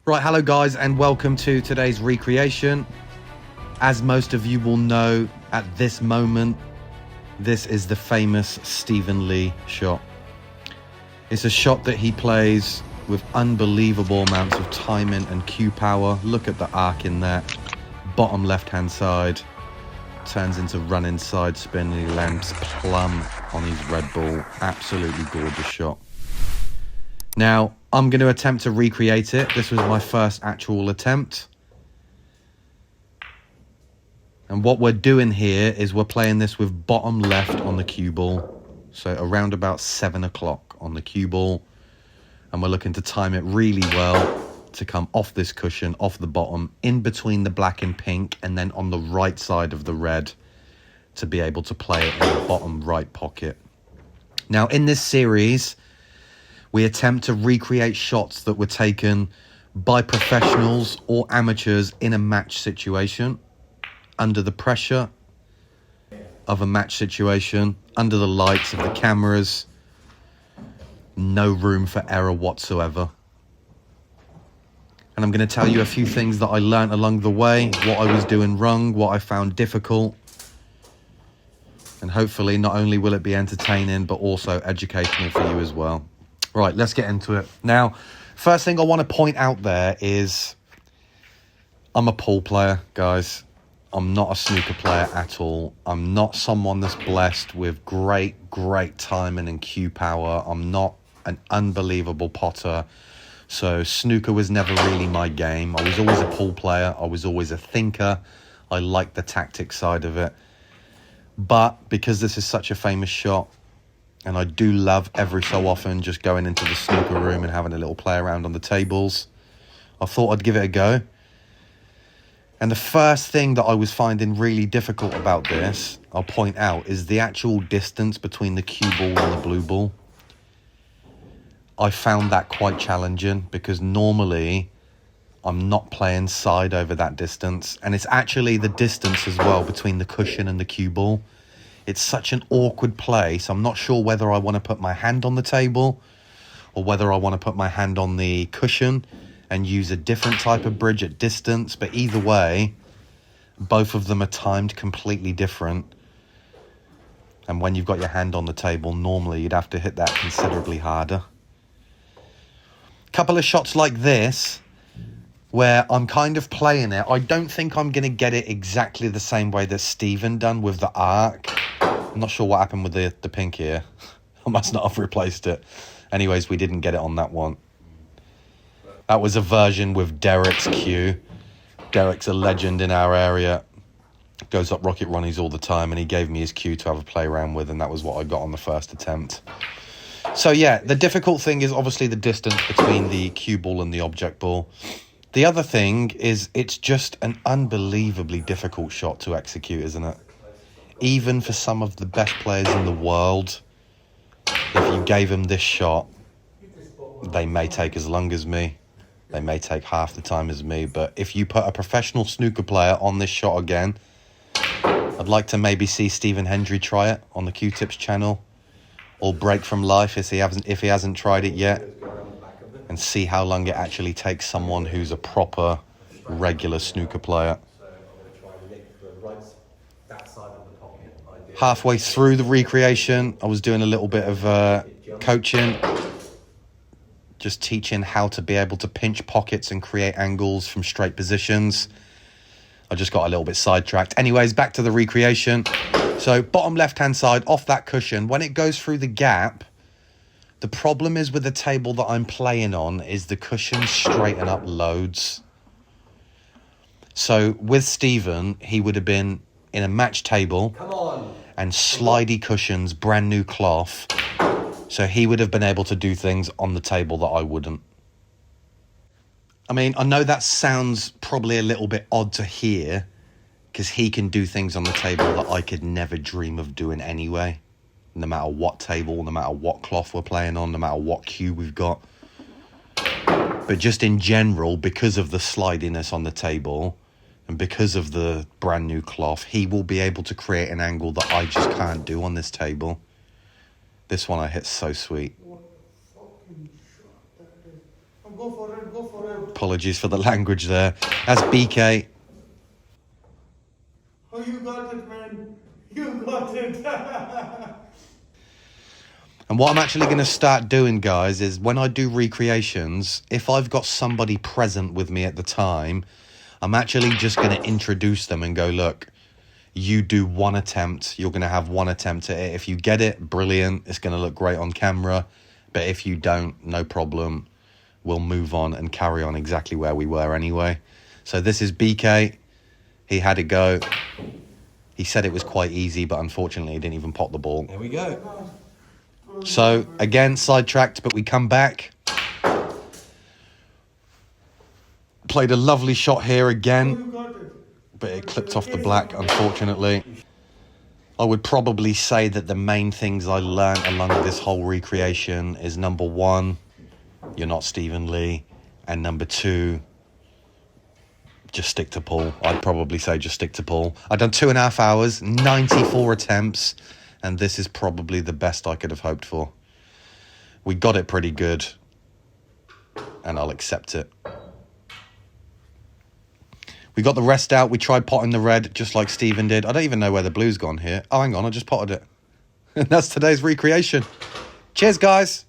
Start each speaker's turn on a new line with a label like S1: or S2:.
S1: Right, hello guys, and welcome to today's recreation. As most of you will know, at this moment, this is the famous Stephen Lee shot. It's a shot that he plays with unbelievable amounts of timing and cue power. Look at the arc in that. Bottom left-hand side. Turns into running side spin, and he lands plumb on his red ball. Absolutely gorgeous shot. Now, I'm going to attempt to recreate it. This was my first actual attempt. And what we're doing here is we're playing this with bottom left on the cue ball. So around about 7 o'clock on the cue ball. And we're looking to time it really well to come off this cushion, off the bottom, in between the black and pink, and then on the right side of the red to be able to play it in the bottom right pocket. Now, in this series, we attempt to recreate shots that were taken by professionals or amateurs in a match situation, under the pressure of a match situation, under the lights of the cameras. No room for error whatsoever. And I'm going to tell you a few things that I learned along the way, what I was doing wrong, what I found difficult. And hopefully not only will it be entertaining, but also educational for you as well. Right, let's get into it. Now, first thing I want to point out there is I'm a pool player, guys. I'm not a snooker player at all. I'm not someone that's blessed with great timing and cue power. I'm not an unbelievable potter. So snooker was never really my game. I was always a pool player. I was always a thinker. I liked the tactic side of it. But because this is such a famous shot, and I do love every so often just going into the snooker room and having a little play around on the tables, I thought I'd give it a go. And the first thing that I was finding really difficult about this, I'll point out, is the actual distance between the cue ball and the blue ball. I found that quite challenging because normally I'm not playing side over that distance. And it's actually the distance as well between the cushion and the cue ball. It's such an awkward place. I'm not sure whether I want to put my hand on the table or whether I want to put my hand on the cushion and use a different type of bridge at distance. But either way, both of them are timed completely different. And when you've got your hand on the table, normally you'd have to hit that considerably harder. Couple of shots like this, where I'm kind of playing it. I don't think I'm going to get it exactly the same way that Stephen done with the arc. I'm not sure what happened with the pink here. I must not have replaced it. Anyways, we didn't get it on that one. That was a version with Derek's cue. Derek's a legend in our area. Goes up Rocket Ronnie's all the time, and he gave me his cue to have a play around with, and that was what I got on the first attempt. So yeah, the difficult thing is obviously the distance between the cue ball and the object ball. The other thing is it's just an unbelievably difficult shot to execute, isn't it? Even for some of the best players in the world, if you gave them this shot, they may take as long as me. They may take half the time as me. But if you put a professional snooker player on this shot again, I'd like to maybe see Stephen Hendry try it on the Q-Tips channel, or Break From Life if he hasn't tried it yet, and see how long it actually takes someone who's a proper regular snooker player. Halfway through the recreation, I was doing a little bit of coaching, just teaching how to be able to pinch pockets and create angles from straight positions. I just got a little bit sidetracked. Anyways, back to the recreation. So bottom left-hand side, off that cushion, when it goes through the gap, the problem is with the table that I'm playing on is the cushions straighten up loads. So with Stephen, he would have been in a match table and slidey cushions, brand new cloth. So he would have been able to do things on the table that I wouldn't. I mean, I know that sounds probably a little bit odd to hear because he can do things on the table that I could never dream of doing anyway. No matter what table, no matter what cloth we're playing on, no matter what cue we've got. But just in general, because of the slidiness on the table and because of the brand new cloth, he will be able to create an angle that I just can't do on this table. This one I hit so sweet.
S2: Go for it, go for it.
S1: Apologies for the language there. That's BK.
S2: Oh, you got it, man. You got it.
S1: And what I'm actually going to start doing, guys, is when I do recreations, if I've got somebody present with me at the time, I'm actually just going to introduce them and go, look, you do one attempt. You're going to have one attempt at it. If you get it, brilliant. It's going to look great on camera. But if you don't, no problem. We'll move on and carry on exactly where we were anyway. So this is BK. He had a go. He said it was quite easy, but unfortunately he didn't even pot the ball.
S3: There we go.
S1: So, again, sidetracked, but we come back. Played a lovely shot here again, but it clipped off the black, unfortunately. I would probably say that the main things I learned along this whole recreation is, number one, you're not Stephen Lee, and number two, just stick to pool. I'd probably say just stick to pool. I've done 2.5 hours, 94 attempts, and this is probably the best I could have hoped for. We got it pretty good, and I'll accept it. We got the rest out. We tried potting the red, just like Stephen did. I don't even know where the blue's gone here. Oh, hang on, I just potted it. And that's today's recreation. Cheers, guys.